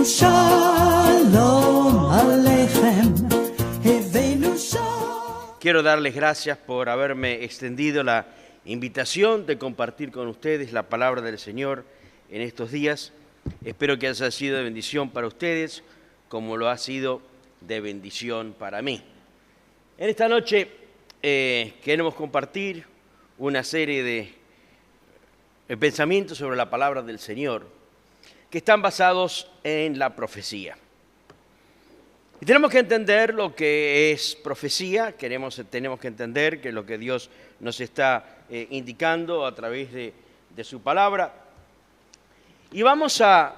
Heveinu Shalom Aleichem, Heveinu Shalom. Quiero darles gracias por haberme extendido la invitación de compartir con ustedes la palabra del Señor en estos días. Espero que haya sido de bendición para ustedes, como lo ha sido de bendición para mí. En esta noche queremos compartir una serie de pensamientos sobre la palabra del Señor que están basados en la profecía. Y tenemos que entender lo que es profecía, tenemos que entender que es lo que Dios nos está indicando a través de su palabra. Y vamos a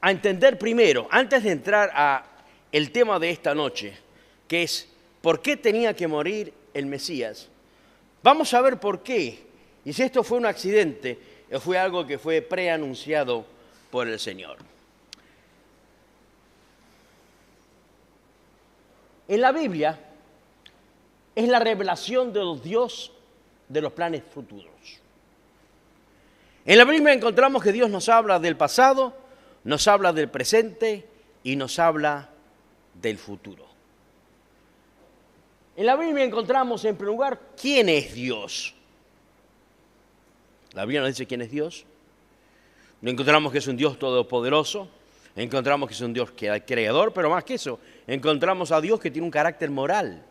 entender primero, antes de entrar a el tema de esta noche, que es ¿por qué tenía que morir el Mesías? Vamos a ver por qué, y si esto fue un accidente, o fue algo que fue preanunciado por el Señor. En la Biblia es la revelación de Dios de los planes futuros. En la Biblia encontramos que Dios nos habla del pasado, nos habla del presente y nos habla del futuro. En la Biblia encontramos en primer lugar quién es Dios. La Biblia nos dice quién es Dios. Encontramos que es un Dios todopoderoso. Encontramos que es un Dios creador, pero más que eso, encontramos a Dios que tiene un carácter moral,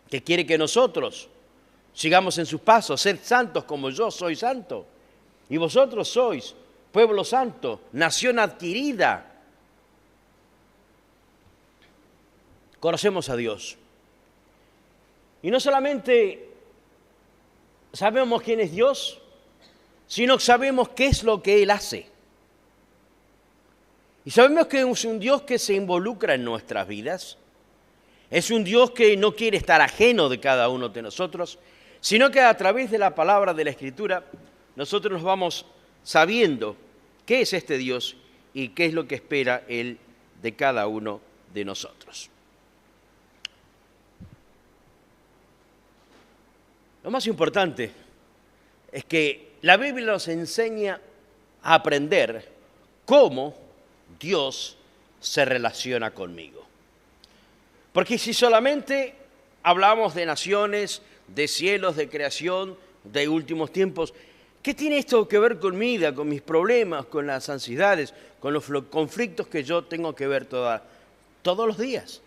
que quiere que nosotros sigamos en sus pasos, ser santos como yo soy santo. Y vosotros sois pueblo santo, nación adquirida. Conocemos a Dios. Y no solamente sabemos quién es Dios, sino que sabemos qué es lo que Él hace. Y sabemos que es un Dios que se involucra en nuestras vidas. Es un Dios que no quiere estar ajeno de cada uno de nosotros, sino que a través de la palabra de la Escritura, nosotros nos vamos sabiendo qué es este Dios y qué es lo que espera Él de cada uno de nosotros. Lo más importante es que la Biblia nos enseña a aprender cómo Dios se relaciona conmigo. Porque si solamente hablamos de naciones, de cielos, de creación, de últimos tiempos, ¿qué tiene esto que ver con mi vida, con mis problemas, con las ansiedades, con los conflictos que yo tengo que ver todos los días?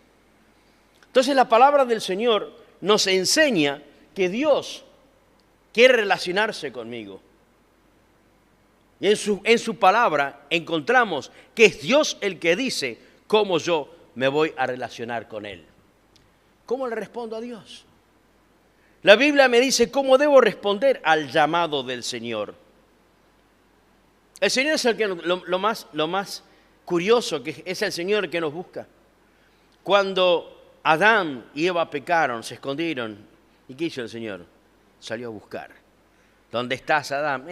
Entonces la palabra del Señor nos enseña que Dios quiere relacionarse conmigo. Y en su palabra encontramos que es Dios el que dice cómo yo me voy a relacionar con Él. ¿Cómo le respondo a Dios? La Biblia me dice cómo debo responder al llamado del Señor. El Señor es el que lo más curioso, que es el Señor el que nos busca. Cuando Adán y Eva pecaron, se escondieron. ¿Y qué hizo el Señor? Salió a buscar. ¿Dónde estás, Adán?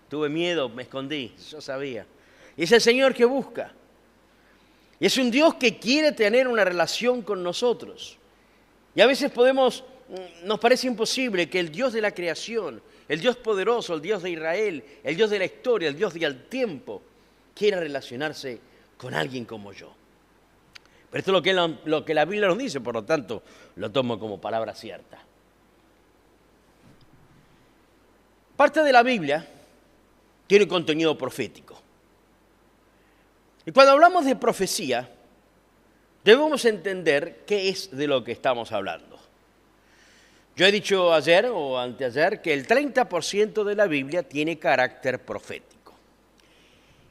Tuve miedo, me escondí, yo sabía. Y es el Señor que busca. Y es un Dios que quiere tener una relación con nosotros. Y a veces nos parece imposible que el Dios de la creación, el Dios poderoso, el Dios de Israel, el Dios de la historia, el Dios del tiempo, quiera relacionarse con alguien como yo. Pero esto es lo que la Biblia nos dice, por lo tanto, lo tomo como palabra cierta. Parte de la Biblia tiene contenido profético. Y cuando hablamos de profecía, debemos entender qué es de lo que estamos hablando. Yo he dicho ayer o anteayer que el 30% de la Biblia tiene carácter profético.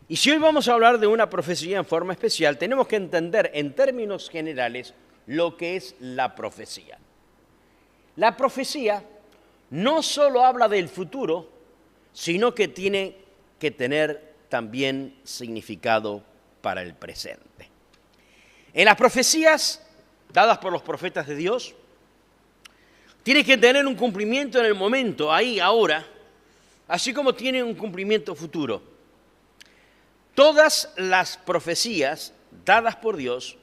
Y si hoy vamos a hablar de una profecía en forma especial, tenemos que entender en términos generales lo que es la profecía. La profecía no solo habla del futuro, sino que tiene que tener también significado para el presente. En las profecías dadas por los profetas de Dios, tiene que tener un cumplimiento en el momento, ahí, ahora, así como tiene un cumplimiento futuro. Todas las profecías dadas por Dios,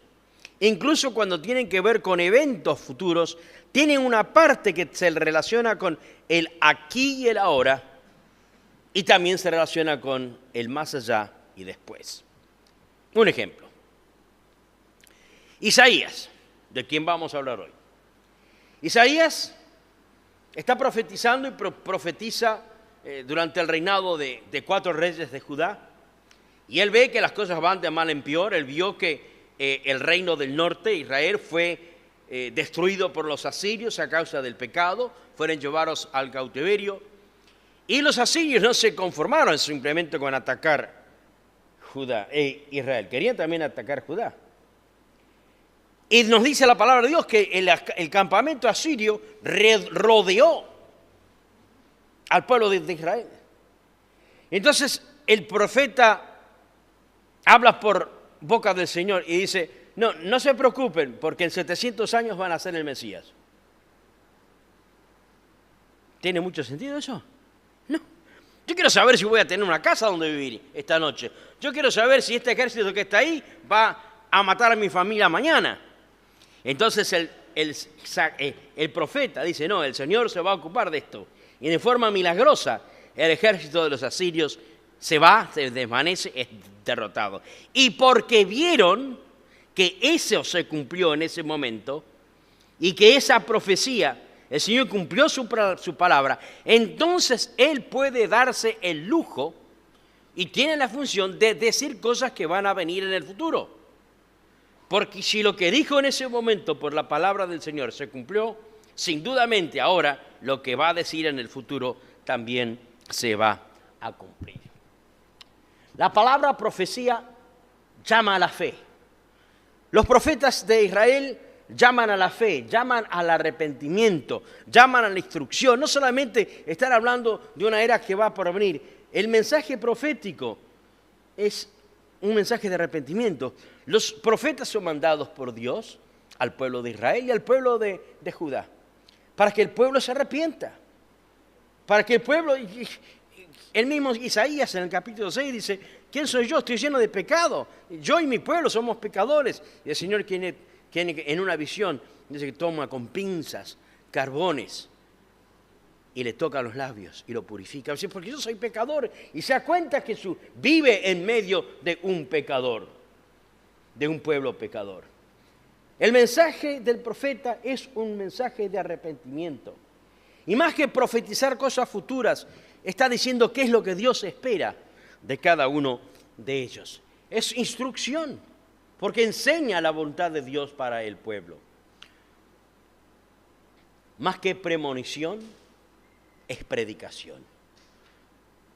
incluso cuando tienen que ver con eventos futuros, tienen una parte que se relaciona con el aquí y el ahora, y también se relaciona con el más allá y después. Un ejemplo. Isaías, de quien vamos a hablar hoy. Isaías está profetizando y profetiza durante el reinado de 4 reyes de Judá. Y él ve que las cosas van de mal en peor. Él vio que el reino del norte, Israel, fue destruido por los asirios a causa del pecado. Fueron llevados al cautiverio. Y los asirios no se conformaron simplemente con atacar Israel. Querían también atacar Judá. Y nos dice la palabra de Dios que el campamento asirio rodeó al pueblo de Israel. Entonces el profeta habla por boca del Señor y dice, no se preocupen porque en 700 años van a ser el Mesías. ¿Tiene mucho sentido eso? No. Yo quiero saber si voy a tener una casa donde vivir esta noche. Yo quiero saber si este ejército que está ahí va a matar a mi familia mañana. Entonces el profeta dice, no, el Señor se va a ocupar de esto. Y de forma milagrosa el ejército de los asirios se desvanece, es derrotado. Y porque vieron que eso se cumplió en ese momento y que esa profecía, el Señor cumplió su palabra, entonces Él puede darse el lujo y tiene la función de decir cosas que van a venir en el futuro. Porque si lo que dijo en ese momento por la palabra del Señor se cumplió, sin dudamente ahora lo que va a decir en el futuro también se va a cumplir. La palabra profecía llama a la fe. Los profetas de Israel llaman a la fe, llaman al arrepentimiento, llaman a la instrucción. No solamente están hablando de una era que va por venir. El mensaje profético es un mensaje de arrepentimiento. Los profetas son mandados por Dios al pueblo de Israel y al pueblo de Judá, para que el pueblo se arrepienta, para que el pueblo, el mismo Isaías en el capítulo 6 dice, ¿quién soy yo? Estoy lleno de pecado, yo y mi pueblo somos pecadores. Y el Señor tiene en una visión, dice que toma con pinzas, carbones, y le toca los labios y lo purifica. Dice, porque yo soy pecador, y se da cuenta que vive en medio de un pecador, de un pueblo pecador. El mensaje del profeta es un mensaje de arrepentimiento. Y más que profetizar cosas futuras, está diciendo qué es lo que Dios espera de cada uno de ellos. Es instrucción, porque enseña la voluntad de Dios para el pueblo. Más que premonición, es predicación.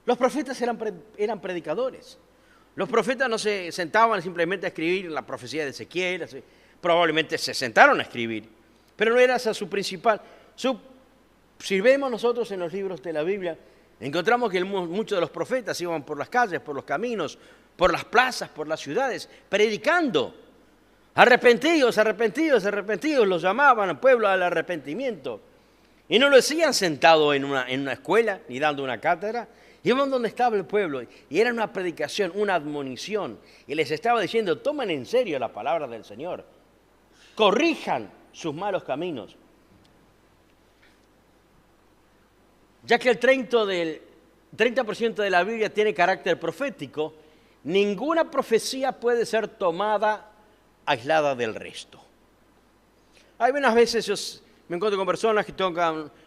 Los profetas eran predicadores. Los profetas no se sentaban simplemente a escribir la profecía de Ezequiel, probablemente se sentaron a escribir, pero no era esa su principal. Si vemos nosotros en los libros de la Biblia, encontramos que muchos de los profetas iban por las calles, por los caminos, por las plazas, por las ciudades, predicando. Arrepentidos, arrepentidos, arrepentidos, los llamaban al pueblo al arrepentimiento. Y no lo hacían sentado en una escuela ni dando una cátedra. Iban donde estaba el pueblo y era una predicación, una admonición. Y les estaba diciendo, tomen en serio la palabra del Señor. Corrijan sus malos caminos. Ya que el 30% de la Biblia tiene carácter profético, ninguna profecía puede ser tomada aislada del resto. Hay unas veces yo me encuentro con personas que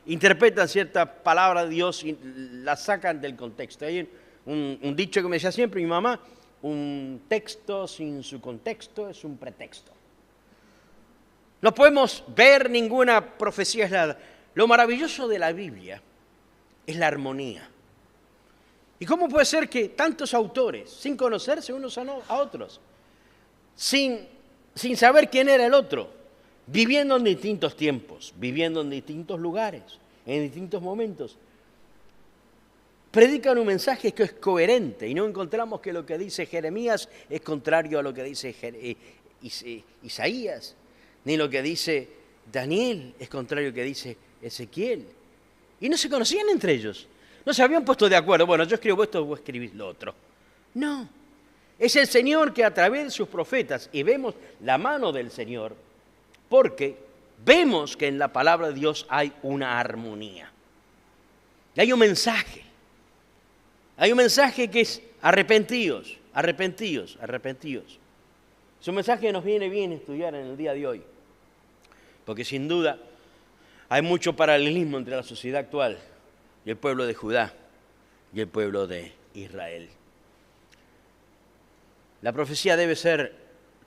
interpretan cierta palabra de Dios y la sacan del contexto. Hay un dicho que me decía siempre mi mamá, un texto sin su contexto es un pretexto. No podemos ver ninguna profecía aislada. Lo maravilloso de la Biblia es la armonía. ¿Y cómo puede ser que tantos autores, sin conocerse unos a otros, sin saber quién era el otro, viviendo en distintos tiempos, viviendo en distintos lugares, en distintos momentos, predican un mensaje que es coherente y no encontramos que lo que dice Jeremías es contrario a lo que dice Isaías, ni lo que dice Daniel es contrario a lo que dice Ezequiel. Y no se conocían entre ellos, no se habían puesto de acuerdo, bueno, yo escribo esto, vos escribís lo otro. No, es el Señor que a través de sus profetas, y vemos la mano del Señor, porque vemos que en la palabra de Dios hay una armonía. Hay un mensaje que es arrepentidos, arrepentíos, arrepentíos. Es un mensaje que nos viene bien estudiar en el día de hoy, porque sin duda hay mucho paralelismo entre la sociedad actual y el pueblo de Judá y el pueblo de Israel. La profecía debe ser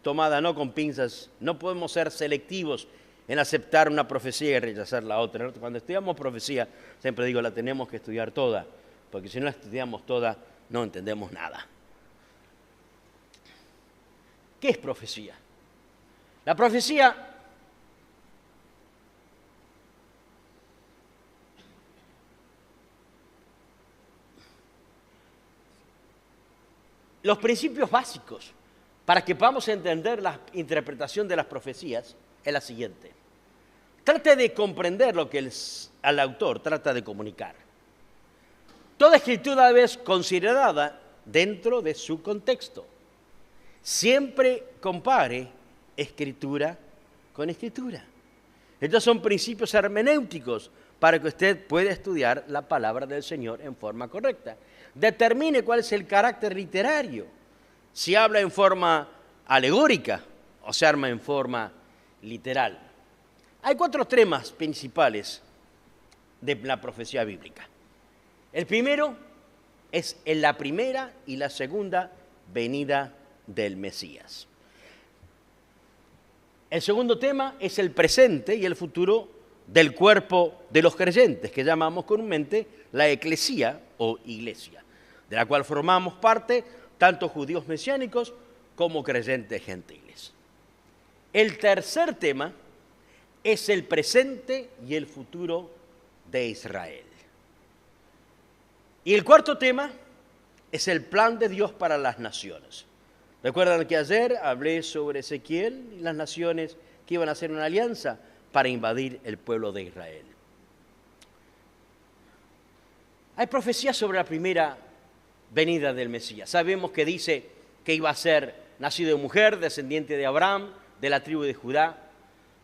tomada no con pinzas, no podemos ser selectivos en aceptar una profecía y rechazar la otra. Cuando estudiamos profecía, siempre digo, la tenemos que estudiar toda, porque si no la estudiamos toda, no entendemos nada. ¿Qué es profecía? La profecía los principios básicos para que podamos entender la interpretación de las profecías es la siguiente. Trate de comprender lo que el autor trata de comunicar. Toda escritura debe ser considerada dentro de su contexto. Siempre compare escritura con escritura. Estos son principios hermenéuticos para que usted pueda estudiar la palabra del Señor en forma correcta. Determine cuál es el carácter literario, si habla en forma alegórica o se arma en forma literal. Hay 4 temas principales de la profecía bíblica. El primero es en la primera y la segunda venida del Mesías. El segundo tema es el presente y el futuro del cuerpo de los creyentes, que llamamos comúnmente la eclesía o iglesia, de la cual formamos parte tanto judíos mesiánicos como creyentes gentiles. El tercer tema es el presente y el futuro de Israel. Y el cuarto tema es el plan de Dios para las naciones. ¿Recuerdan que ayer hablé sobre Ezequiel y las naciones que iban a hacer una alianza para invadir el pueblo de Israel? Hay profecías sobre la primera venida del Mesías. Sabemos que dice que iba a ser nacido de mujer, descendiente de Abraham, de la tribu de Judá.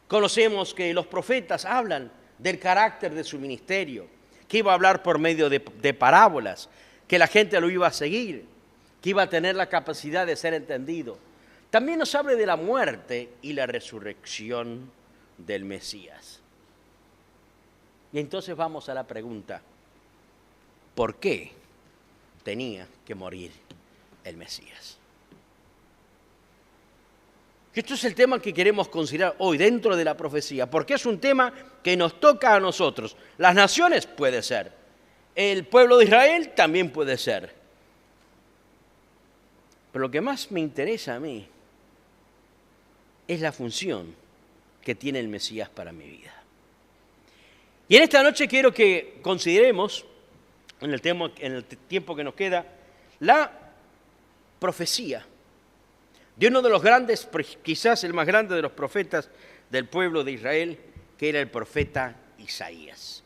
Conocemos que los profetas hablan del carácter de su ministerio, que iba a hablar por medio de parábolas, que la gente lo iba a seguir, que iba a tener la capacidad de ser entendido. También nos habla de la muerte y la resurrección del Mesías. Y entonces vamos a la pregunta, ¿por qué tenía que morir el Mesías? Esto es el tema que queremos considerar hoy dentro de la profecía, porque es un tema que nos toca a nosotros. Las naciones puede ser, el pueblo de Israel también puede ser. Pero lo que más me interesa a mí es la función que tiene el Mesías para mi vida. Y en esta noche quiero que consideremos, en el tiempo que nos queda, la profecía de uno de los grandes, quizás el más grande de los profetas del pueblo de Israel, que era el profeta Isaías.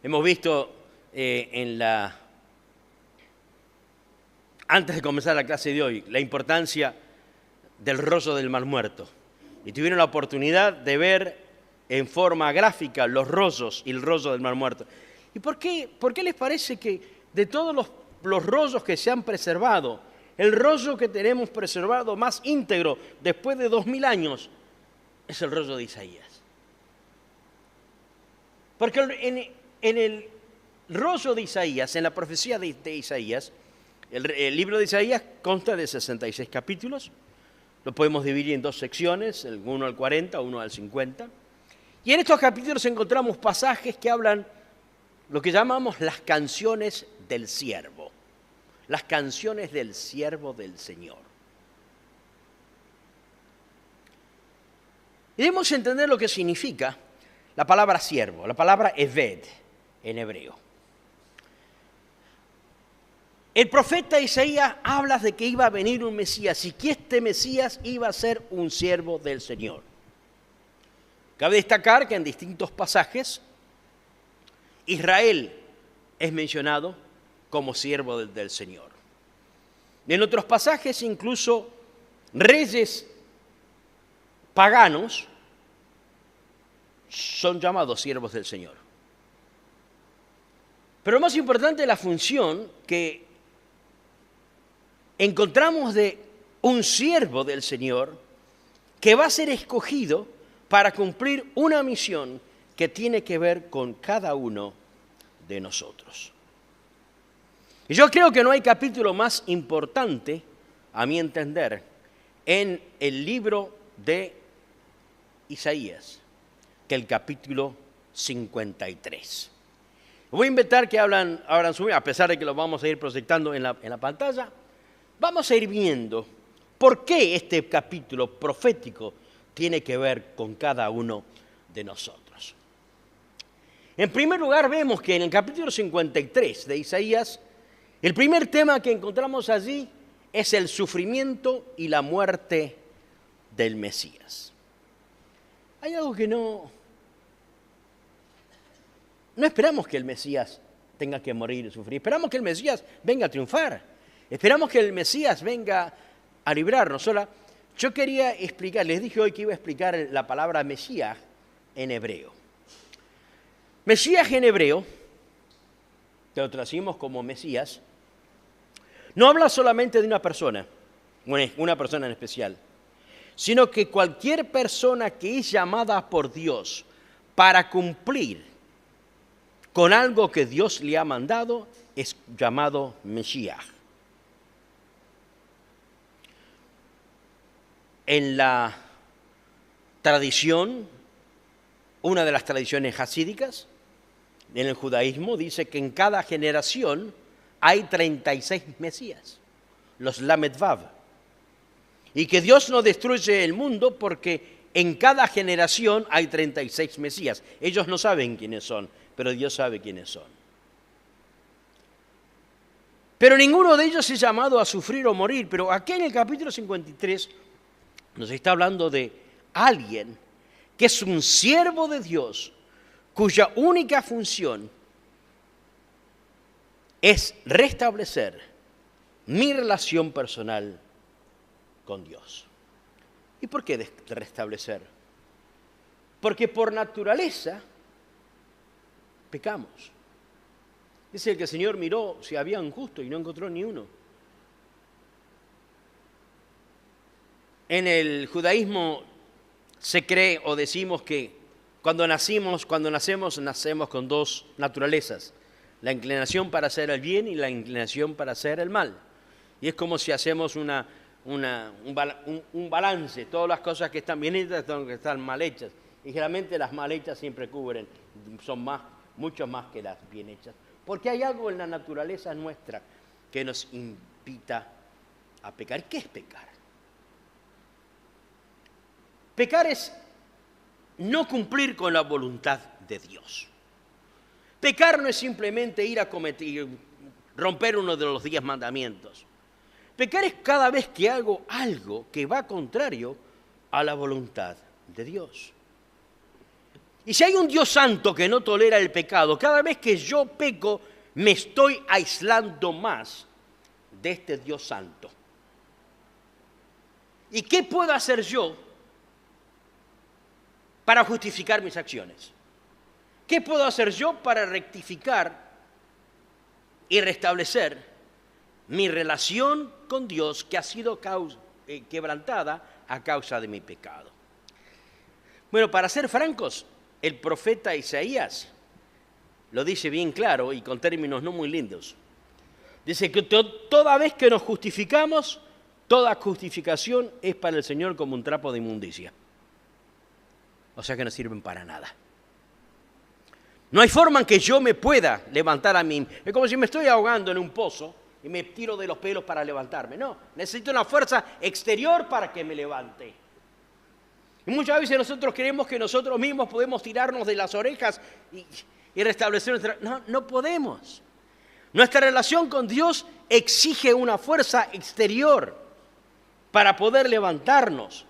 Hemos visto antes de comenzar la clase de hoy, la importancia del rollo del Mar Muerto. Y tuvieron la oportunidad de ver en forma gráfica los rollos y el rollo del Mar Muerto. ¿Y por qué les parece que de todos los rollos que se han preservado, el rollo que tenemos preservado más íntegro después de 2000 años es el rollo de Isaías? Porque en el rollo de Isaías, en la profecía de Isaías, el libro de Isaías consta de 66 capítulos. Lo podemos dividir en 2 secciones, el 1 al 40, 1 al 50. Y en estos capítulos encontramos pasajes que hablan lo que llamamos las canciones del siervo. Las canciones del siervo del Señor. Y debemos entender lo que significa la palabra siervo, la palabra eved en hebreo. El profeta Isaías habla de que iba a venir un Mesías y que este Mesías iba a ser un siervo del Señor. Cabe destacar que en distintos pasajes Israel es mencionado como siervo del Señor. En otros pasajes incluso reyes paganos son llamados siervos del Señor. Pero lo más importante es la función que encontramos de un siervo del Señor que va a ser escogido para cumplir una misión que tiene que ver con cada uno de nosotros. Y yo creo que no hay capítulo más importante, a mi entender, en el libro de Isaías que el capítulo 53. Voy a invitar que abran su Biblia, a pesar de que lo vamos a ir proyectando en la pantalla. Vamos a ir viendo por qué este capítulo profético tiene que ver con cada uno de nosotros. En primer lugar, vemos que en el capítulo 53 de Isaías, el primer tema que encontramos allí es el sufrimiento y la muerte del Mesías. Hay algo que no esperamos que el Mesías tenga que morir y sufrir. Esperamos que el Mesías venga a triunfar. Esperamos que el Mesías venga a librarnos. Ahora, yo quería explicar, les dije hoy que iba a explicar la palabra Mesías en hebreo. Mesías en hebreo, que lo traducimos como Mesías, no habla solamente de una persona en especial, sino que cualquier persona que es llamada por Dios para cumplir con algo que Dios le ha mandado es llamado Mesías. En la tradición, una de las tradiciones hasídicas, en el judaísmo, dice que en cada generación hay 36 Mesías, los Lamed Vav, y que Dios no destruye el mundo porque en cada generación hay 36 Mesías. Ellos no saben quiénes son, pero Dios sabe quiénes son. Pero ninguno de ellos es llamado a sufrir o morir. Pero aquí en el capítulo 53 nos está hablando de alguien que es un siervo de Dios, cuya única función es restablecer mi relación personal con Dios. ¿Y por qué restablecer? Porque por naturaleza pecamos. Dice que el Señor miró si había un justo y no encontró ni uno. En el judaísmo se cree o decimos que cuando nacemos con dos naturalezas, la inclinación para hacer el bien y la inclinación para hacer el mal. Y es como si hacemos un balance, todas las cosas que están bien hechas, que están mal hechas. Y generalmente las mal hechas siempre cubren, son mucho más que las bien hechas. Porque hay algo en la naturaleza nuestra que nos invita a pecar. ¿Qué es pecar? Pecar es no cumplir con la voluntad de Dios. Pecar no es simplemente ir a romper uno de los 10 mandamientos. Pecar es cada vez que hago algo que va contrario a la voluntad de Dios. Y si hay un Dios santo que no tolera el pecado, cada vez que yo peco, me estoy aislando más de este Dios santo. ¿Y qué puedo hacer yo para justificar mis acciones? ¿Qué puedo hacer yo para rectificar y restablecer mi relación con Dios que ha sido quebrantada a causa de mi pecado? Bueno, para ser francos, el profeta Isaías lo dice bien claro y con términos no muy lindos. Dice que toda vez que nos justificamos, toda justificación es para el Señor como un trapo de inmundicia. O sea que no sirven para nada. No hay forma en que yo me pueda levantar a mí. Es como si me estoy ahogando en un pozo y me tiro de los pelos para levantarme. No, necesito una fuerza exterior para que me levante. Y muchas veces nosotros creemos que nosotros mismos podemos tirarnos de las orejas y restablecer nuestra... No podemos. Nuestra relación con Dios exige una fuerza exterior para poder levantarnos.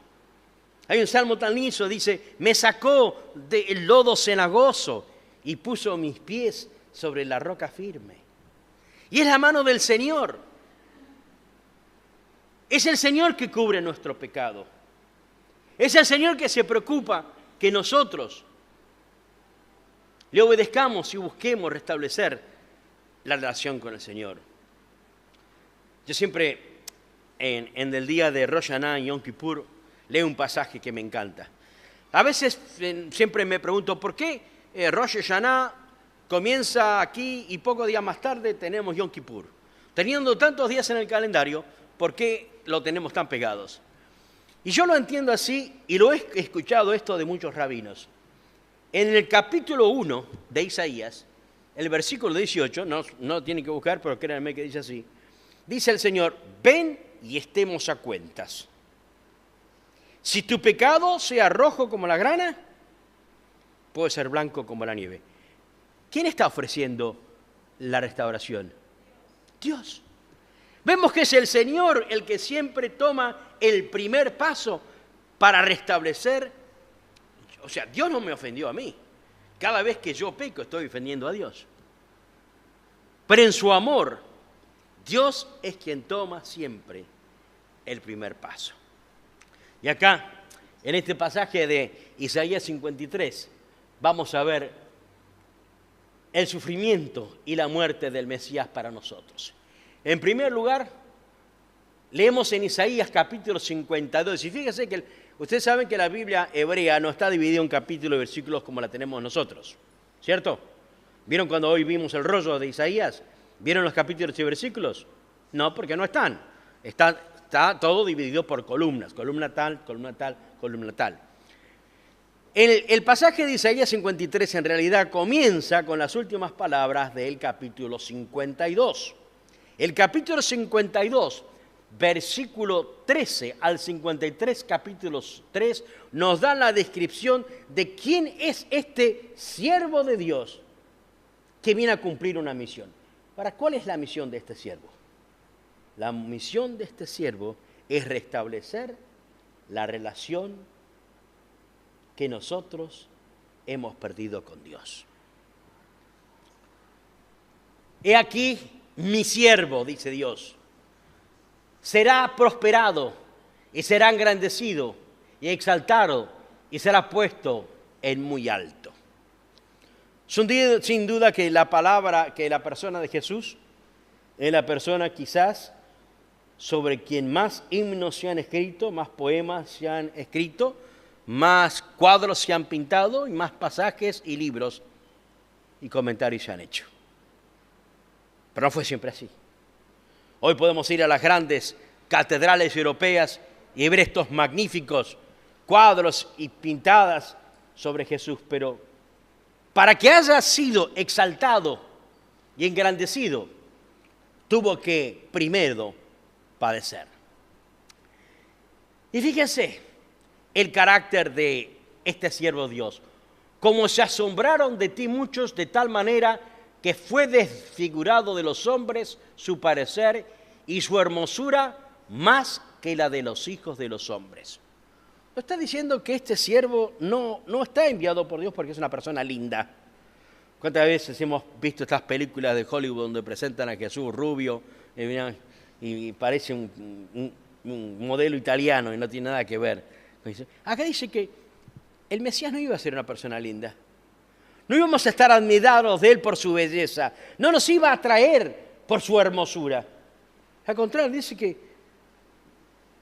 Hay un salmo tan lindo, dice, me sacó del lodo cenagoso y puso mis pies sobre la roca firme. Y es la mano del Señor. Es el Señor que cubre nuestro pecado. Es el Señor que se preocupa que nosotros le obedezcamos y busquemos restablecer la relación con el Señor. Yo siempre en el día de Rosh Hashanah y Yom Kippur, leo un pasaje que me encanta. A veces siempre me pregunto, ¿por qué Rosh Hashanah comienza aquí y pocos días más tarde tenemos Yom Kippur? Teniendo tantos días en el calendario, ¿por qué lo tenemos tan pegados? Y yo lo entiendo así, y lo he escuchado esto de muchos rabinos. En el capítulo 1 de Isaías, el versículo 18, no tienen que buscar, pero créanme que dice así, dice el Señor, ven y estemos a cuentas. Si tu pecado sea rojo como la grana, puede ser blanco como la nieve. ¿Quién está ofreciendo la restauración? Dios. Vemos que es el Señor el que siempre toma el primer paso para restablecer. O sea, Dios no me ofendió a mí. Cada vez que yo peco estoy ofendiendo a Dios. Pero en su amor, Dios es quien toma siempre el primer paso. Y acá, en este pasaje de Isaías 53, vamos a ver el sufrimiento y la muerte del Mesías para nosotros. En primer lugar, leemos en Isaías capítulo 52. Y fíjense que ustedes saben que la Biblia hebrea no está dividida en capítulos y versículos como la tenemos nosotros, ¿cierto? ¿Vieron cuando hoy vimos el rollo de Isaías? ¿Vieron los capítulos y versículos? No, porque no están. Está todo dividido por columnas. Columna tal, columna tal, columna tal. El pasaje de Isaías 53 en realidad comienza con las últimas palabras del capítulo 52. El capítulo 52, versículo 13 al 53, capítulos 3, nos da la descripción de quién es este siervo de Dios que viene a cumplir una misión. ¿Cuál es la misión de este siervo? La misión de este siervo es restablecer la relación que nosotros hemos perdido con Dios. He aquí mi siervo, dice Dios, será prosperado y será engrandecido y exaltado y será puesto en muy alto. Sin duda que la persona de Jesús es la persona quizás sobre quien más himnos se han escrito, más poemas se han escrito, más cuadros se han pintado y más pasajes y libros y comentarios se han hecho. Pero no fue siempre así. Hoy podemos ir a las grandes catedrales europeas y ver estos magníficos cuadros y pintadas sobre Jesús, pero para que haya sido exaltado y engrandecido, tuvo que primero padecer. Y fíjense el carácter de este siervo de Dios. Como se asombraron de ti muchos de tal manera que fue desfigurado de los hombres su parecer y su hermosura más que la de los hijos de los hombres. ¿No está diciendo que este siervo no está enviado por Dios porque es una persona linda? ¿Cuántas veces hemos visto estas películas de Hollywood donde presentan a Jesús rubio y parece un modelo italiano y no tiene nada que ver? Acá dice que el Mesías no iba a ser una persona linda. No íbamos a estar admirados de él por su belleza. No nos iba a atraer por su hermosura. Al contrario, dice que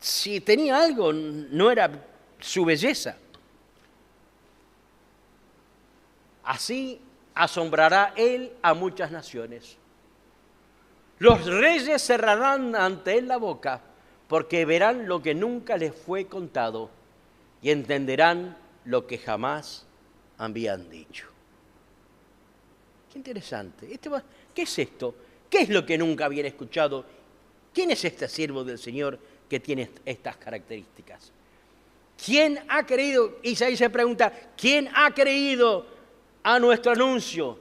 si tenía algo, no era su belleza. Así asombrará él a muchas naciones. Los reyes cerrarán ante él la boca, porque verán lo que nunca les fue contado y entenderán lo que jamás habían dicho. Qué interesante. ¿Qué es esto? ¿Qué es lo que nunca habían escuchado? ¿Quién es este siervo del Señor que tiene estas características? ¿Quién ha creído? Isaías se pregunta, ¿quién ha creído a nuestro anuncio?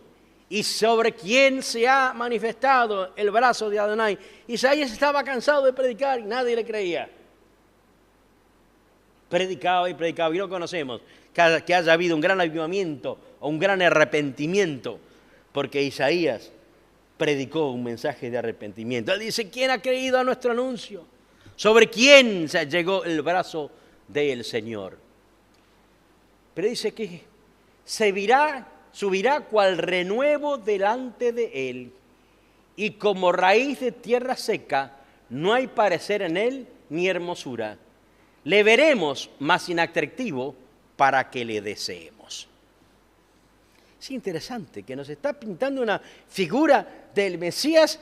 ¿Y sobre quién se ha manifestado el brazo de Adonai? Isaías estaba cansado de predicar y nadie le creía. Predicaba y predicaba y no conocemos que haya habido un gran avivamiento o un gran arrepentimiento, porque Isaías predicó un mensaje de arrepentimiento. Él dice, ¿quién ha creído a nuestro anuncio? ¿Sobre quién se llegó el brazo del Señor? Pero dice que subirá cual renuevo delante de él, y como raíz de tierra seca no hay parecer en él ni hermosura. Le veremos más inatractivo para que le deseemos. Es interesante que nos está pintando una figura del Mesías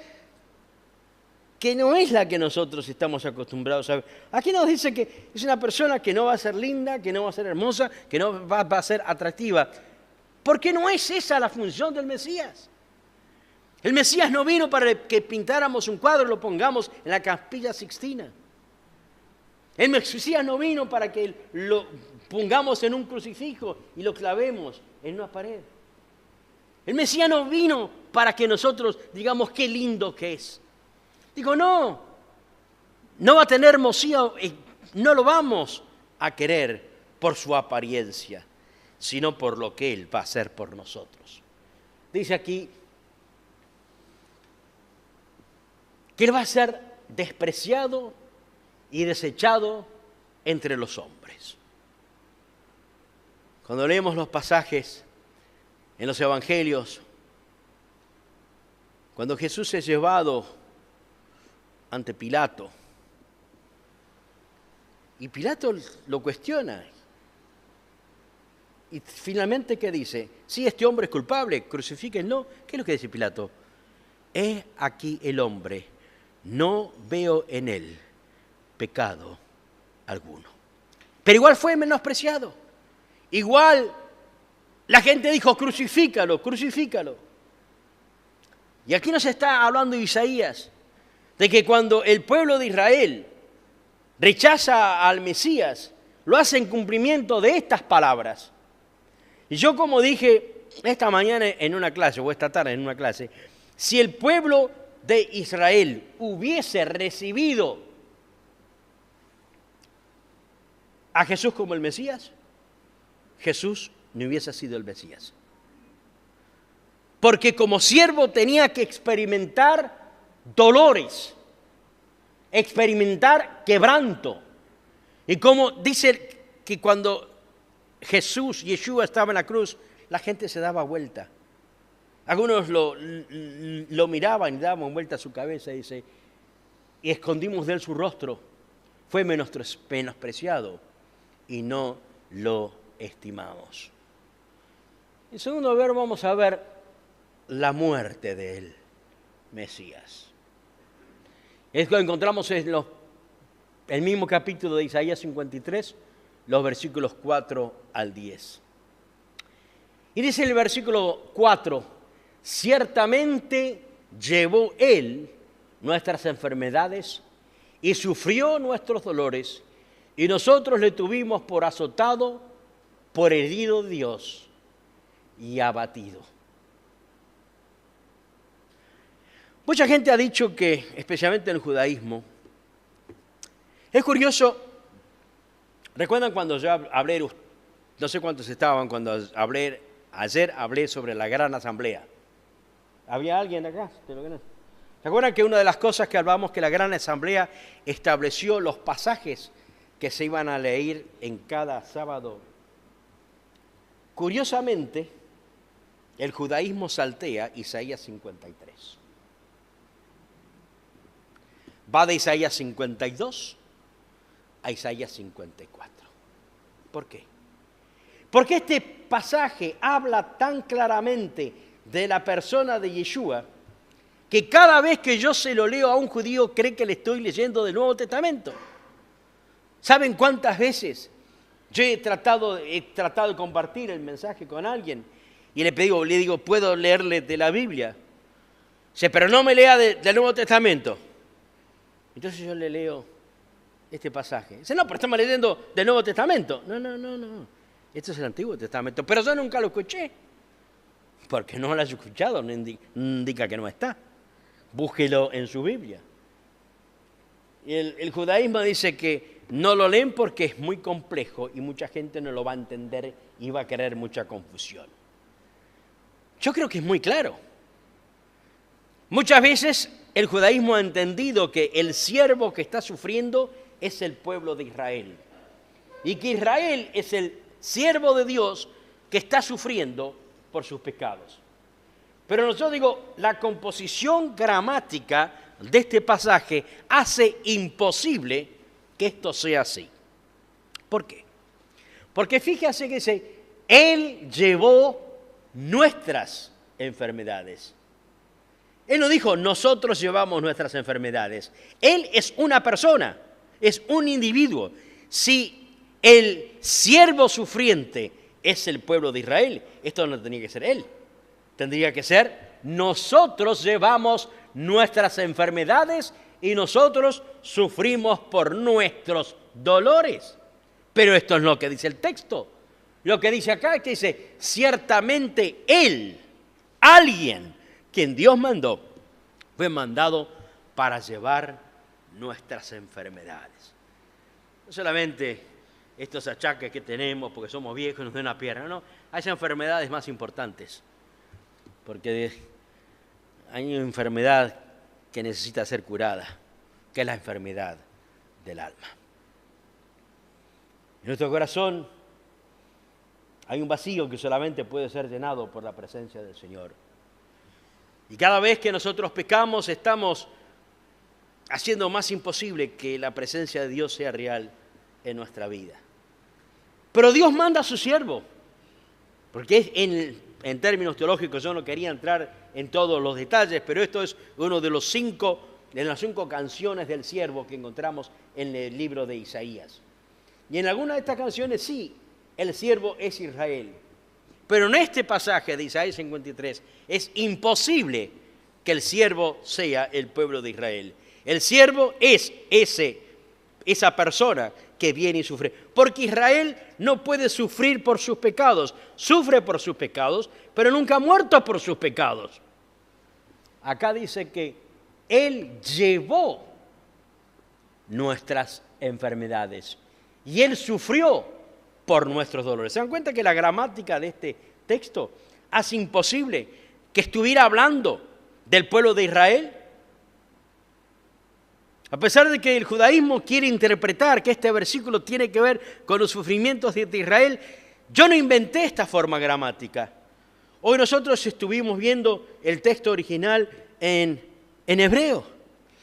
que no es la que nosotros estamos acostumbrados a ver. Aquí nos dice que es una persona que no va a ser linda, que no va a ser hermosa, que no va a ser atractiva. Porque no es esa la función del Mesías. El Mesías no vino para que pintáramos un cuadro y lo pongamos en la Capilla Sixtina. El Mesías no vino para que lo pongamos en un crucifijo y lo clavemos en una pared. El Mesías no vino para que nosotros digamos qué lindo que es. Digo, no va a tener hermosía, no lo vamos a querer por su apariencia, sino por lo que Él va a hacer por nosotros. Dice aquí que Él va a ser despreciado y desechado entre los hombres. Cuando leemos los pasajes en los evangelios, cuando Jesús es llevado ante Pilato, y Pilato lo cuestiona, y finalmente, ¿qué dice? Sí, este hombre es culpable, crucifíquenlo. ¿Qué es lo que dice Pilato? He aquí el hombre, no veo en él pecado alguno. Pero igual fue menospreciado. Igual la gente dijo, crucifícalo, crucifícalo. Y aquí nos está hablando Isaías, de que cuando el pueblo de Israel rechaza al Mesías, lo hace en cumplimiento de estas palabras. Y yo, como dije esta mañana en una clase, o esta tarde en una clase, si el pueblo de Israel hubiese recibido a Jesús como el Mesías, Jesús no hubiese sido el Mesías. Porque como siervo tenía que experimentar dolores, experimentar quebranto. Y como dice que cuando Yeshua estaba en la cruz, la gente se daba vuelta. Algunos lo miraban y daban vuelta a su cabeza, dice, y escondimos de él su rostro. Fue menospreciado y no lo estimamos. En segundo lugar, vamos a ver la muerte del Mesías. Esto lo encontramos en el mismo capítulo de Isaías 53, los versículos 4 al 10. Y dice el versículo 4, ciertamente llevó Él nuestras enfermedades y sufrió nuestros dolores, y nosotros le tuvimos por azotado, por herido de Dios y abatido. Mucha gente ha dicho que, especialmente en el judaísmo, es curioso. ¿Recuerdan cuando yo hablé, no sé cuántos estaban cuando ayer hablé sobre la gran asamblea? ¿Había alguien acá? ¿Se acuerdan que una de las cosas que hablamos, que la gran asamblea estableció los pasajes que se iban a leer en cada sábado? Curiosamente, el judaísmo saltea Isaías 53. Va de Isaías 52 a Isaías 54. ¿Por qué? Porque este pasaje habla tan claramente de la persona de Yeshua que cada vez que yo se lo leo a un judío cree que le estoy leyendo del Nuevo Testamento. ¿Saben cuántas veces yo he tratado de compartir el mensaje con alguien y le digo, ¿puedo leerle de la Biblia? Dice, pero no me lea del Nuevo Testamento. Entonces yo le leo este pasaje. Dice, no, pero estamos leyendo del Nuevo Testamento. No. Este es el Antiguo Testamento. Pero yo nunca lo escuché. Porque no lo has escuchado, no indica que no está. Búsquelo en su Biblia. Y el judaísmo dice que no lo leen porque es muy complejo y mucha gente no lo va a entender y va a crear mucha confusión. Yo creo que es muy claro. Muchas veces el judaísmo ha entendido que el siervo que está sufriendo es el pueblo de Israel. Y que Israel es el siervo de Dios que está sufriendo por sus pecados. Pero yo digo, la composición gramática de este pasaje hace imposible que esto sea así. ¿Por qué? Porque fíjese que dice, Él llevó nuestras enfermedades. Él no dijo, nosotros llevamos nuestras enfermedades. Él es una persona, es un individuo. Si el siervo sufriente es el pueblo de Israel, esto no tendría que ser Él. Tendría que ser, nosotros llevamos nuestras enfermedades y nosotros sufrimos por nuestros dolores. Pero esto es lo que dice el texto. Lo que dice acá es que dice, ciertamente Él, alguien, quien Dios mandó, fue mandado para llevar nuestras enfermedades. No solamente estos achaques que tenemos porque somos viejos y nos da una pierna, no, hay enfermedades más importantes. Porque hay una enfermedad que necesita ser curada, que es la enfermedad del alma. En nuestro corazón hay un vacío que solamente puede ser llenado por la presencia del Señor. Y cada vez que nosotros pecamos, estamos haciendo más imposible que la presencia de Dios sea real en nuestra vida. Pero Dios manda a su siervo, porque en términos teológicos yo no quería entrar en todos los detalles, pero esto es uno de las 5 canciones del siervo que encontramos en el libro de Isaías. Y en alguna de estas canciones sí, el siervo es Israel. Pero en este pasaje de Isaías 53 es imposible que el siervo sea el pueblo de Israel. El siervo es esa persona que viene y sufre. Porque Israel no puede sufrir por sus pecados. Sufre por sus pecados, pero nunca ha muerto por sus pecados. Acá dice que Él llevó nuestras enfermedades y Él sufrió por nuestros dolores. ¿Se dan cuenta que la gramática de este texto hace imposible que estuviera hablando del pueblo de Israel? A pesar de que el judaísmo quiere interpretar que este versículo tiene que ver con los sufrimientos de Israel, yo no inventé esta forma gramática. Hoy nosotros estuvimos viendo el texto original en hebreo.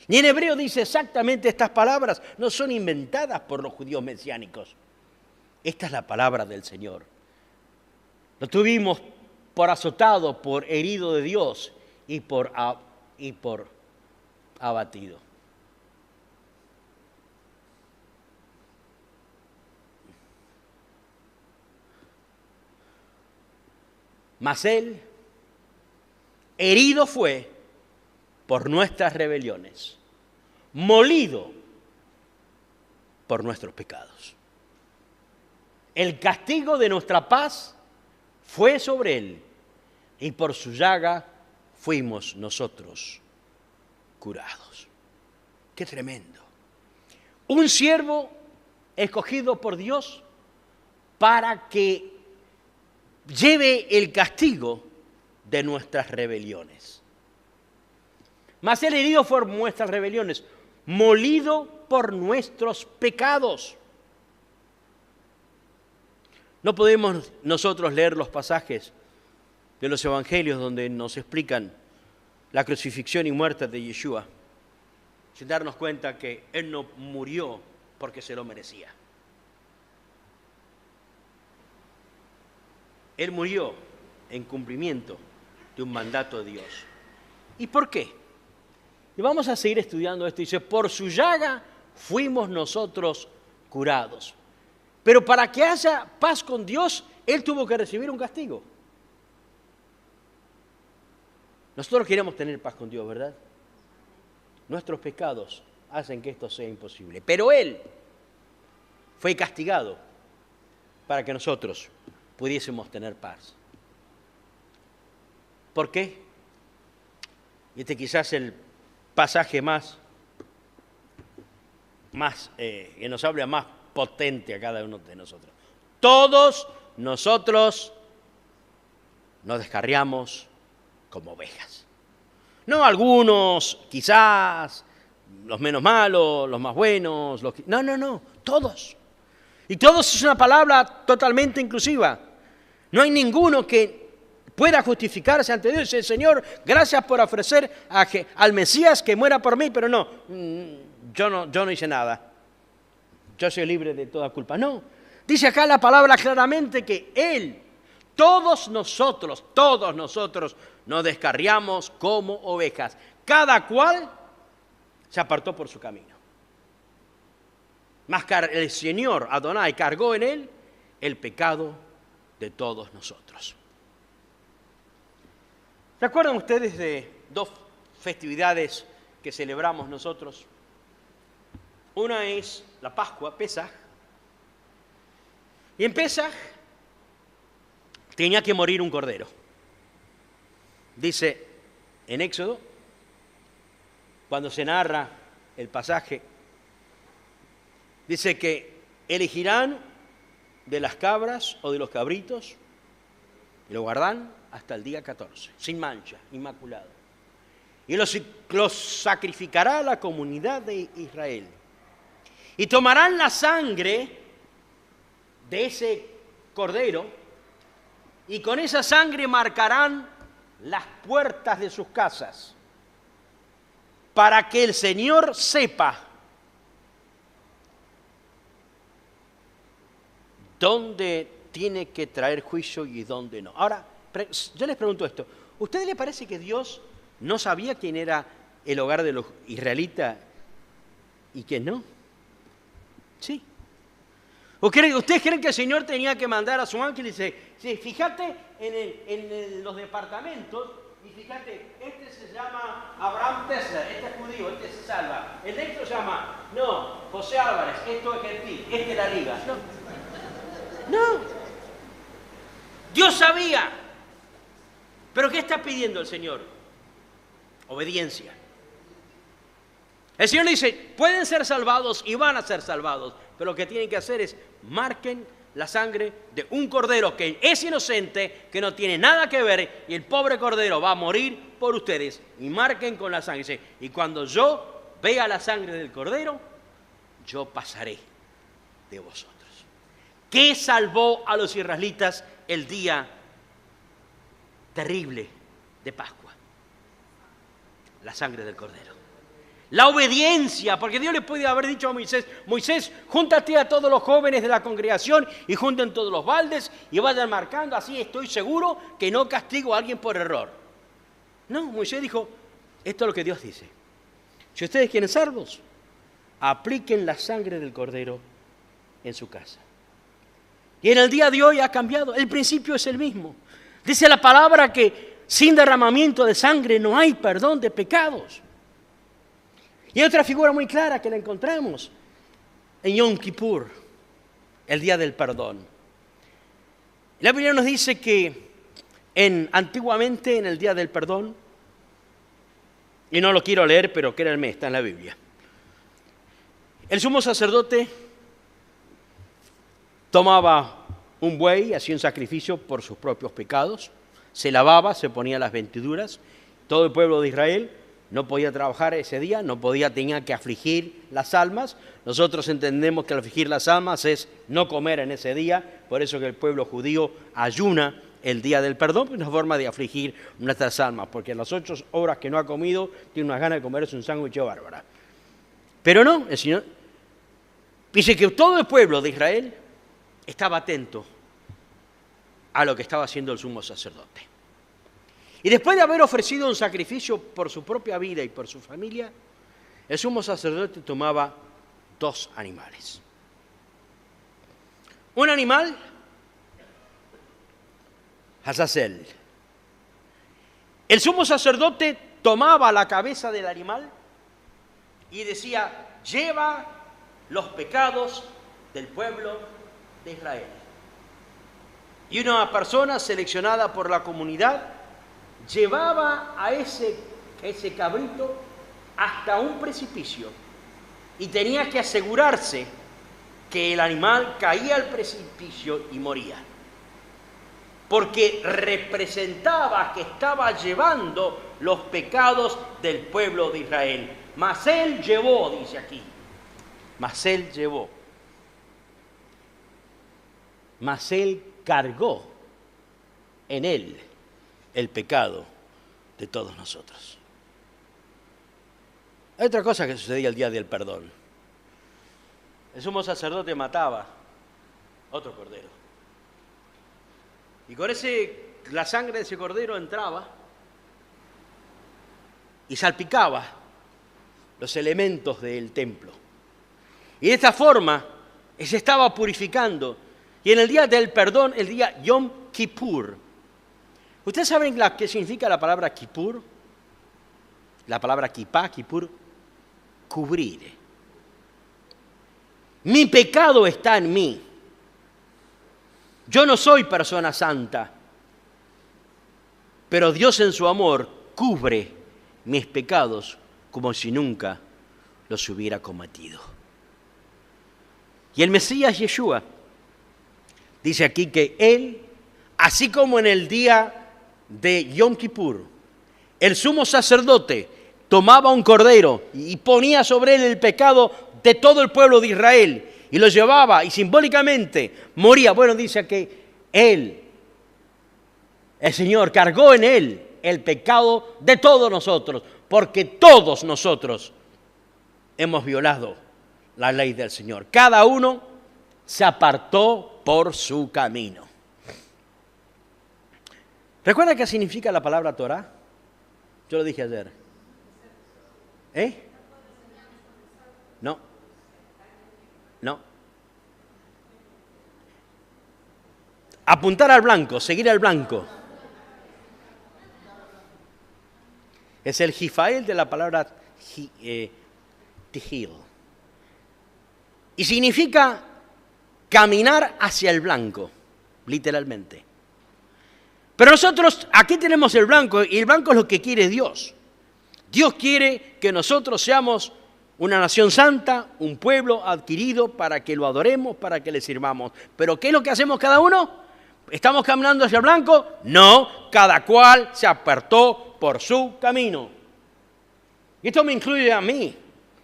Y en hebreo dice exactamente estas palabras, no son inventadas por los judíos mesiánicos. Esta es la palabra del Señor. Lo tuvimos por azotado, por herido de Dios y por abatido. Mas Él, herido fue por nuestras rebeliones, molido por nuestros pecados. El castigo de nuestra paz fue sobre Él, y por su llaga fuimos nosotros curados. ¡Qué tremendo! Un siervo escogido por Dios para que lleve el castigo de nuestras rebeliones. Mas Él herido por nuestras rebeliones, molido por nuestros pecados. No podemos nosotros leer los pasajes de los evangelios donde nos explican la crucifixión y muerte de Yeshua sin darnos cuenta que Él no murió porque se lo merecía. Él murió en cumplimiento de un mandato de Dios. ¿Y por qué? Y vamos a seguir estudiando esto. Dice, por su llaga fuimos nosotros curados. Pero para que haya paz con Dios, Él tuvo que recibir un castigo. Nosotros queremos tener paz con Dios, ¿verdad? Nuestros pecados hacen que esto sea imposible. Pero Él fue castigado para que nosotros pudiésemos tener paz. ¿Por qué? Y este quizás el pasaje más que nos habla más potente a cada uno de nosotros. Todos nosotros nos descarriamos como ovejas. No algunos, quizás, los menos malos, los más buenos, no, todos. Y todos es una palabra totalmente inclusiva. No hay ninguno que pueda justificarse ante Dios y decir, Señor, gracias por ofrecer al Mesías que muera por mí, pero no, yo no hice nada. Yo soy libre de toda culpa. No, dice acá la palabra claramente que Él, todos nosotros nos descarriamos como ovejas. Cada cual se apartó por su camino. Mas el Señor Adonai cargó en Él el pecado de todos nosotros. ¿Se acuerdan ustedes de dos festividades que celebramos nosotros? Una es la Pascua, Pesaj. Y en Pesaj tenía que morir un cordero. Dice en Éxodo, cuando se narra el pasaje, dice que elegirán de las cabras o de los cabritos y lo guardan hasta el día 14, sin mancha, inmaculado. Y los sacrificará a la comunidad de Israel. Y tomarán la sangre de ese cordero y con esa sangre marcarán las puertas de sus casas para que el Señor sepa dónde tiene que traer juicio y dónde no. Ahora, yo les pregunto esto. ¿A ustedes les parece que Dios no sabía quién era el hogar de los israelitas y quién no? Sí. ¿Ustedes creen que el Señor tenía que mandar a su ángel y dice, sí, fíjate en los departamentos y fíjate, este se llama Abraham Tesla, este es judío, este se salva. El de esto se llama, no, José Álvarez, esto es gentil, este es la liga. No. Dios sabía. ¿Pero qué está pidiendo el Señor? Obediencia. El Señor le dice, pueden ser salvados y van a ser salvados, pero lo que tienen que hacer es marquen la sangre de un cordero que es inocente, que no tiene nada que ver, y el pobre cordero va a morir por ustedes. Y marquen con la sangre. Dice, y cuando yo vea la sangre del cordero, yo pasaré de vosotros. ¿Qué salvó a los israelitas el día terrible de Pascua? La sangre del cordero. La obediencia, porque Dios le puede haber dicho a Moisés, Moisés, júntate a todos los jóvenes de la congregación y junten todos los baldes y vayan marcando, así estoy seguro que no castigo a alguien por error. No, Moisés dijo, esto es lo que Dios dice. Si ustedes quieren salvos, apliquen la sangre del cordero en su casa. Y en el día de hoy ha cambiado, el principio es el mismo. Dice la palabra que sin derramamiento de sangre no hay perdón de pecados. Y hay otra figura muy clara que la encontramos en Yom Kippur, el día del perdón. La Biblia nos dice que antiguamente en el día del perdón, y no lo quiero leer, pero créanme, está en la Biblia, el sumo sacerdote tomaba un buey, hacía un sacrificio por sus propios pecados, se lavaba, se ponía las vestiduras, todo el pueblo de Israel no podía trabajar ese día, tenía que afligir las almas. Nosotros entendemos que afligir las almas es no comer en ese día, por eso que el pueblo judío ayuna el día del perdón, una forma de afligir nuestras almas, porque en las 8 horas que no ha comido, tiene unas ganas de comerse un sándwich bárbara. Pero no, el Señor dice que todo el pueblo de Israel estaba atento a lo que estaba haciendo el sumo sacerdote. Y después de haber ofrecido un sacrificio por su propia vida y por su familia, el sumo sacerdote tomaba 2 animales. Un animal, Azazel. El sumo sacerdote tomaba la cabeza del animal y decía, lleva los pecados del pueblo de Israel. Y una persona seleccionada por la comunidad llevaba a ese cabrito hasta un precipicio y tenía que asegurarse que el animal caía al precipicio y moría, porque representaba que estaba llevando los pecados del pueblo de Israel. Mas él llevó, dice aquí, mas él cargó en él el pecado de todos nosotros. Hay otra cosa que sucedía el día del perdón. El sumo sacerdote mataba otro cordero. Y con la sangre de ese cordero entraba y salpicaba los elementos del templo. Y de esta forma se estaba purificando. Y en el día del perdón, el día Yom Kippur. ¿Ustedes saben qué significa la palabra Kippur? La palabra kippah, Kippur, cubrir. Mi pecado está en mí. Yo no soy persona santa, pero Dios en su amor cubre mis pecados como si nunca los hubiera cometido. Y el Mesías Yeshua dice aquí que Él, así como en el día de Yom Kippur, el sumo sacerdote tomaba un cordero y ponía sobre él el pecado de todo el pueblo de Israel y lo llevaba y simbólicamente moría. Bueno, dice que Él, el Señor, cargó en Él el pecado de todos nosotros, porque todos nosotros hemos violado la ley del Señor. Cada uno se apartó por su camino. ¿Recuerda qué significa la palabra Torah? Yo lo dije ayer. No. Apuntar al blanco, seguir al blanco. Es el jifael de la palabra tihil. Y significa caminar hacia el blanco, literalmente. Pero nosotros aquí tenemos el blanco, y el blanco es lo que quiere Dios. Dios quiere que nosotros seamos una nación santa, un pueblo adquirido para que lo adoremos, para que le sirvamos. Pero ¿qué es lo que hacemos cada uno? ¿Estamos caminando hacia el blanco? No, cada cual se apartó por su camino. Y esto me incluye a mí,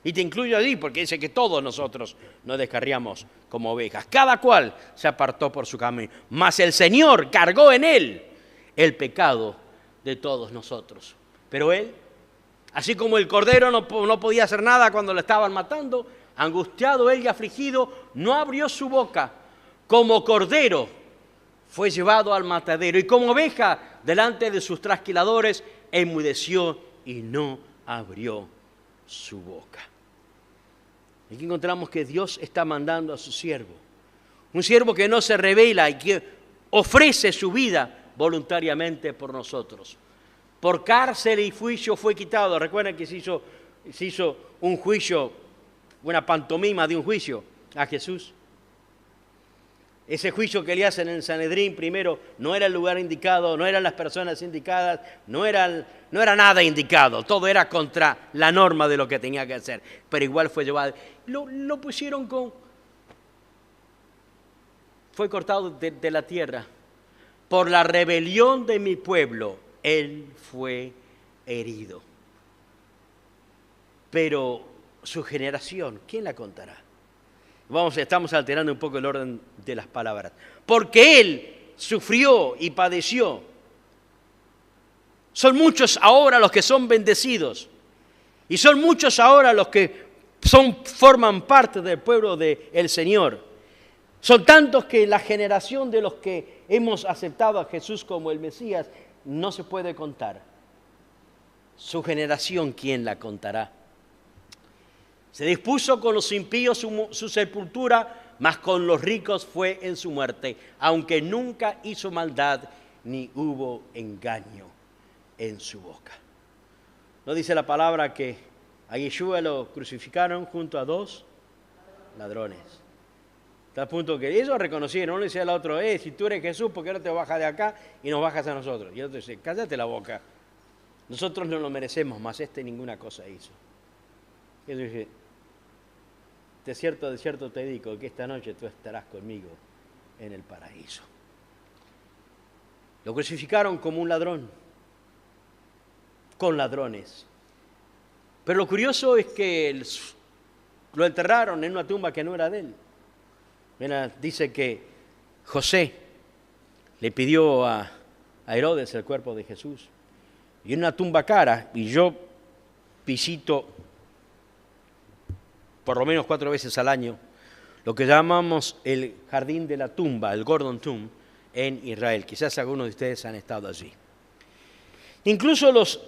y te incluye a ti, porque dice que todos nosotros nos descarriamos como ovejas. Cada cual se apartó por su camino. Mas el Señor cargó en Él el pecado de todos nosotros. Pero Él, así como el cordero no podía hacer nada cuando lo estaban matando, angustiado Él y afligido, no abrió su boca. Como cordero fue llevado al matadero, y como oveja delante de sus trasquiladores, enmudeció y no abrió su boca. Aquí encontramos que Dios está mandando a su siervo, un siervo que no se revela y que ofrece su vida voluntariamente por nosotros. Por cárcel y juicio fue quitado. Recuerden que se hizo un juicio, una pantomima de un juicio a Jesús. Ese juicio que le hacen en el Sanedrín primero no era el lugar indicado, no eran las personas indicadas, no era nada indicado. Todo era contra la norma de lo que tenía que hacer. Pero igual fue llevado. Lo pusieron fue cortado de la tierra. Por la rebelión de mi pueblo, Él fue herido. Pero su generación, ¿quién la contará? Estamos alterando un poco el orden de las palabras. Porque Él sufrió y padeció. Son muchos ahora los que son bendecidos. Y son muchos ahora los que forman parte del pueblo del Señor. Son tantos que la generación de los que hemos aceptado a Jesús como el Mesías no se puede contar. Su generación, ¿quién la contará? Se dispuso con los impíos su sepultura, mas con los ricos fue en su muerte, aunque nunca hizo maldad ni hubo engaño en su boca. ¿No dice la palabra que a Yeshua lo crucificaron junto a 2 ladrones? Está a punto que ellos reconocieron, uno le decía al otro, si tú eres Jesús, ¿por qué no te bajas de acá y nos bajas a nosotros? Y el otro dice, cállate la boca, nosotros no lo merecemos, mas ninguna cosa hizo. Y yo dije, de cierto te digo que esta noche tú estarás conmigo en el paraíso. Lo crucificaron como un ladrón, con ladrones. Pero lo curioso es que lo enterraron en una tumba que no era de él. Mira, dice que José le pidió a a Herodes el cuerpo de Jesús. Y en una tumba cara, y yo visito por lo menos 4 veces al año lo que llamamos el jardín de la tumba, el Gordon Tomb, en Israel. Quizás algunos de ustedes han estado allí. Incluso los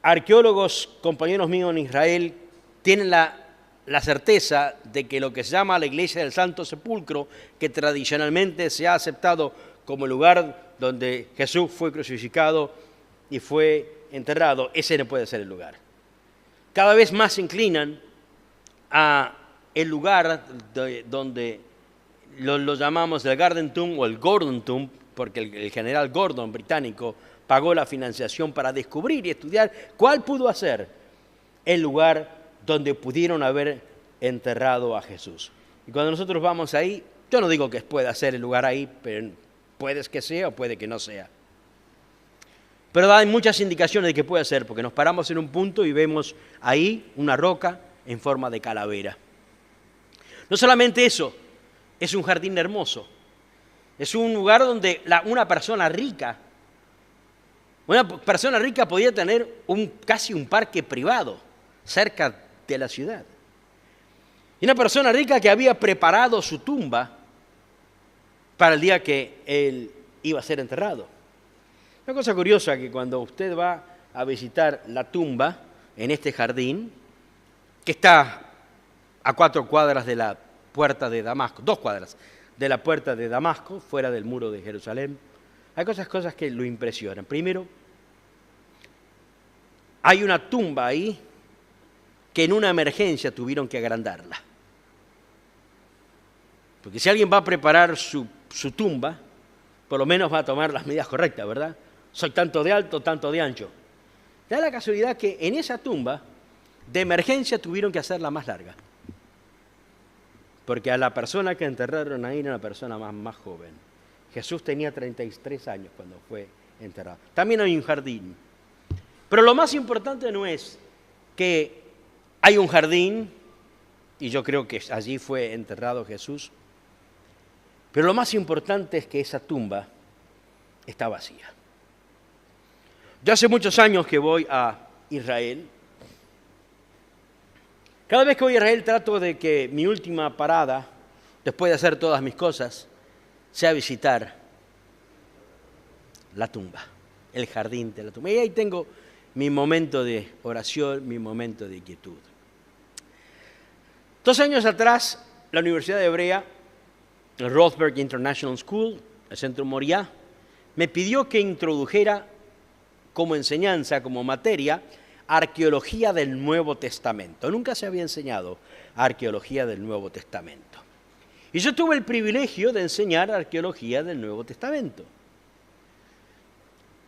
arqueólogos, compañeros míos en Israel, tienen la certeza de que lo que se llama la iglesia del Santo Sepulcro, que tradicionalmente se ha aceptado como el lugar donde Jesús fue crucificado y fue enterrado, ese no puede ser el lugar. Cada vez más se inclinan a el lugar donde lo llamamos el Garden Tomb o el Gordon Tomb, porque el general Gordon británico pagó la financiación para descubrir y estudiar cuál pudo ser el lugar donde pudieron haber enterrado a Jesús. Y cuando nosotros vamos ahí, yo no digo que pueda ser el lugar ahí, pero puede que sea o puede que no sea. Pero hay muchas indicaciones de que puede ser, porque nos paramos en un punto y vemos ahí una roca en forma de calavera. No solamente eso, es un jardín hermoso. Es un lugar donde una persona rica podía tener casi un parque privado cerca de la ciudad. Y una persona rica que había preparado su tumba para el día que él iba a ser enterrado. Una cosa curiosa que cuando usted va a visitar la tumba en este jardín, que está a 4 cuadras de la puerta de Damasco, 2 cuadras de la puerta de Damasco, fuera del muro de Jerusalén, hay cosas que lo impresionan. Primero, hay una tumba ahí que en una emergencia tuvieron que agrandarla. Porque si alguien va a preparar su tumba, por lo menos va a tomar las medidas correctas, ¿verdad? Soy tanto de alto, tanto de ancho. Da la casualidad que en esa tumba, de emergencia, tuvieron que hacerla más larga. Porque a la persona que enterraron ahí era una persona más joven. Jesús tenía 33 años cuando fue enterrado. También hay un jardín. Pero lo más importante no es que hay un jardín, y yo creo que allí fue enterrado Jesús, pero lo más importante es que esa tumba está vacía. Yo hace muchos años que voy a Israel. Cada vez que voy a Israel trato de que mi última parada, después de hacer todas mis cosas, sea visitar la tumba, el jardín de la tumba. Y ahí tengo mi momento de oración, mi momento de quietud. 2 años atrás, la Universidad Hebrea, el Rothberg International School, el Centro Moriah, me pidió que introdujera como enseñanza, como materia, arqueología del Nuevo Testamento. Nunca se había enseñado arqueología del Nuevo Testamento. Y yo tuve el privilegio de enseñar arqueología del Nuevo Testamento.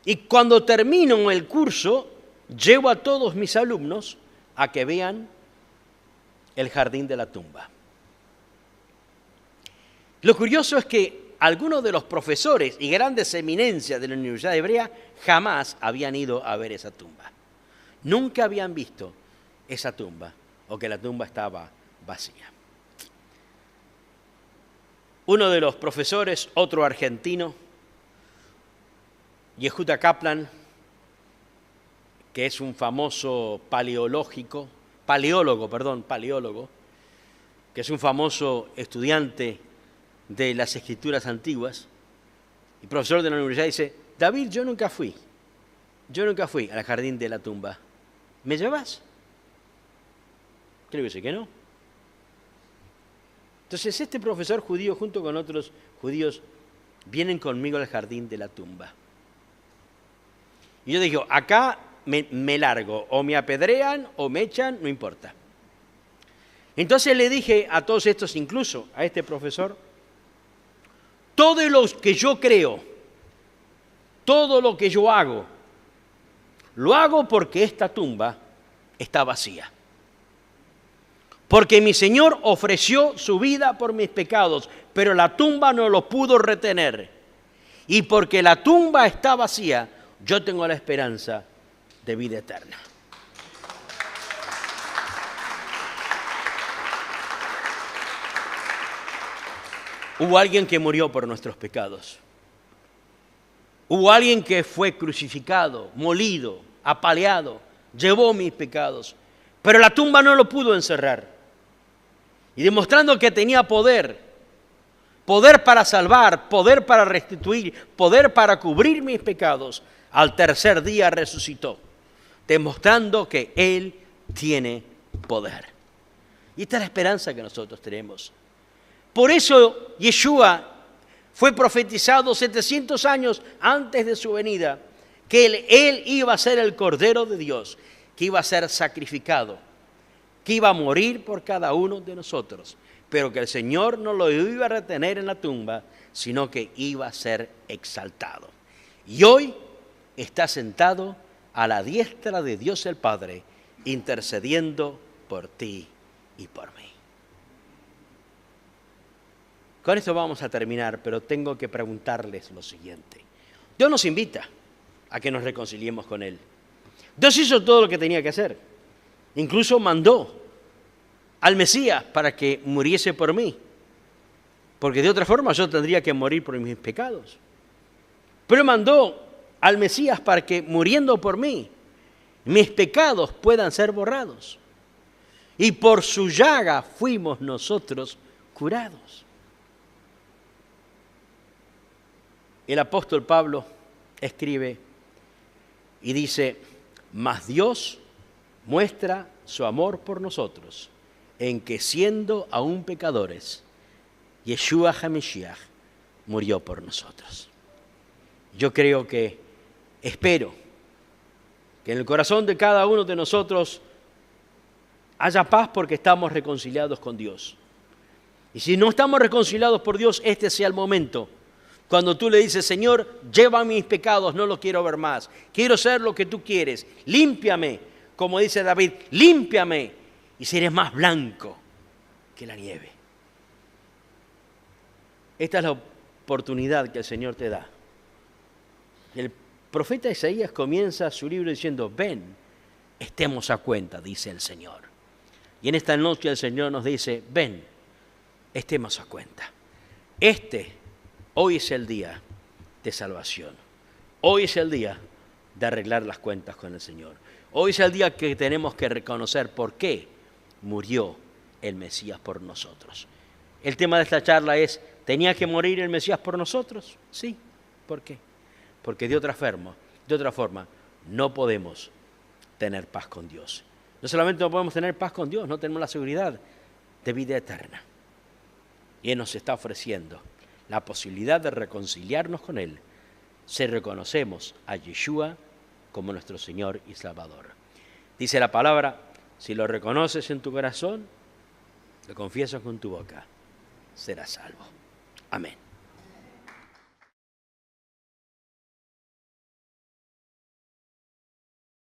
Y cuando termino el curso, llevo a todos mis alumnos a que vean el jardín de la tumba. Lo curioso es que algunos de los profesores y grandes eminencias de la Universidad Hebrea jamás habían ido a ver esa tumba. Nunca habían visto esa tumba o que la tumba estaba vacía. Uno de los profesores, otro argentino, Yehuda Kaplan, que es un famoso paleólogo, que es un famoso estudiante de las escrituras antiguas, y profesor de la universidad, dice: David, yo nunca fui al jardín de la tumba. ¿Me llevas? Creo que sí que no. Entonces este profesor judío junto con otros judíos vienen conmigo al jardín de la tumba. Y yo digo, acá me largo, o me apedrean o me echan, no importa. Entonces le dije a todos estos, incluso a este profesor, todo lo que yo creo, todo lo que yo hago, lo hago porque esta tumba está vacía. Porque mi Señor ofreció su vida por mis pecados, pero la tumba no lo pudo retener. Y porque la tumba está vacía, yo tengo la esperanza de vida eterna. Hubo alguien que murió por nuestros pecados. Hubo alguien que fue crucificado, molido, apaleado, llevó mis pecados, pero la tumba no lo pudo encerrar. Y demostrando que tenía poder, poder para salvar, poder para restituir, poder para cubrir mis pecados, al tercer día resucitó, demostrando que Él tiene poder. Y esta es la esperanza que nosotros tenemos. Por eso Yeshua fue profetizado 700 años antes de su venida, que él iba a ser el Cordero de Dios, que iba a ser sacrificado, que iba a morir por cada uno de nosotros, pero que el Señor no lo iba a retener en la tumba, sino que iba a ser exaltado. Y hoy está sentado a la diestra de Dios el Padre, intercediendo por ti y por mí. Con esto vamos a terminar, pero tengo que preguntarles lo siguiente. Dios nos invita a que nos reconciliemos con Él. Dios hizo todo lo que tenía que hacer. Incluso mandó al Mesías para que muriese por mí. Porque de otra forma yo tendría que morir por mis pecados. Pero mandó al Mesías para que muriendo por mí, mis pecados puedan ser borrados. Y por su llaga fuimos nosotros curados. El apóstol Pablo escribe y dice, mas Dios muestra su amor por nosotros, en que siendo aún pecadores, Yeshua HaMashiach murió por nosotros. Yo creo que, espero, que en el corazón de cada uno de nosotros haya paz porque estamos reconciliados con Dios. Y si no estamos reconciliados por Dios, este sea el momento cuando tú le dices, Señor, lleva mis pecados, no los quiero ver más. Quiero ser lo que tú quieres. Límpiame, como dice David, límpiame y seré más blanco que la nieve. Esta es la oportunidad que el Señor te da. El profeta Isaías comienza su libro diciendo, ven, estemos a cuenta, dice el Señor. Y en esta noche el Señor nos dice, ven, estemos a cuenta. Hoy es el día de salvación. Hoy es el día de arreglar las cuentas con el Señor. Hoy es el día que tenemos que reconocer por qué murió el Mesías por nosotros. El tema de esta charla es, ¿tenía que morir el Mesías por nosotros? Sí. ¿Por qué? Porque de otra forma, no podemos tener paz con Dios. No solamente no podemos tener paz con Dios, no tenemos la seguridad de vida eterna. Y Él nos está ofreciendo la posibilidad de reconciliarnos con Él si reconocemos a Yeshua como nuestro Señor y Salvador. Dice la palabra, si lo reconoces en tu corazón, lo confiesas con tu boca, serás salvo. Amén.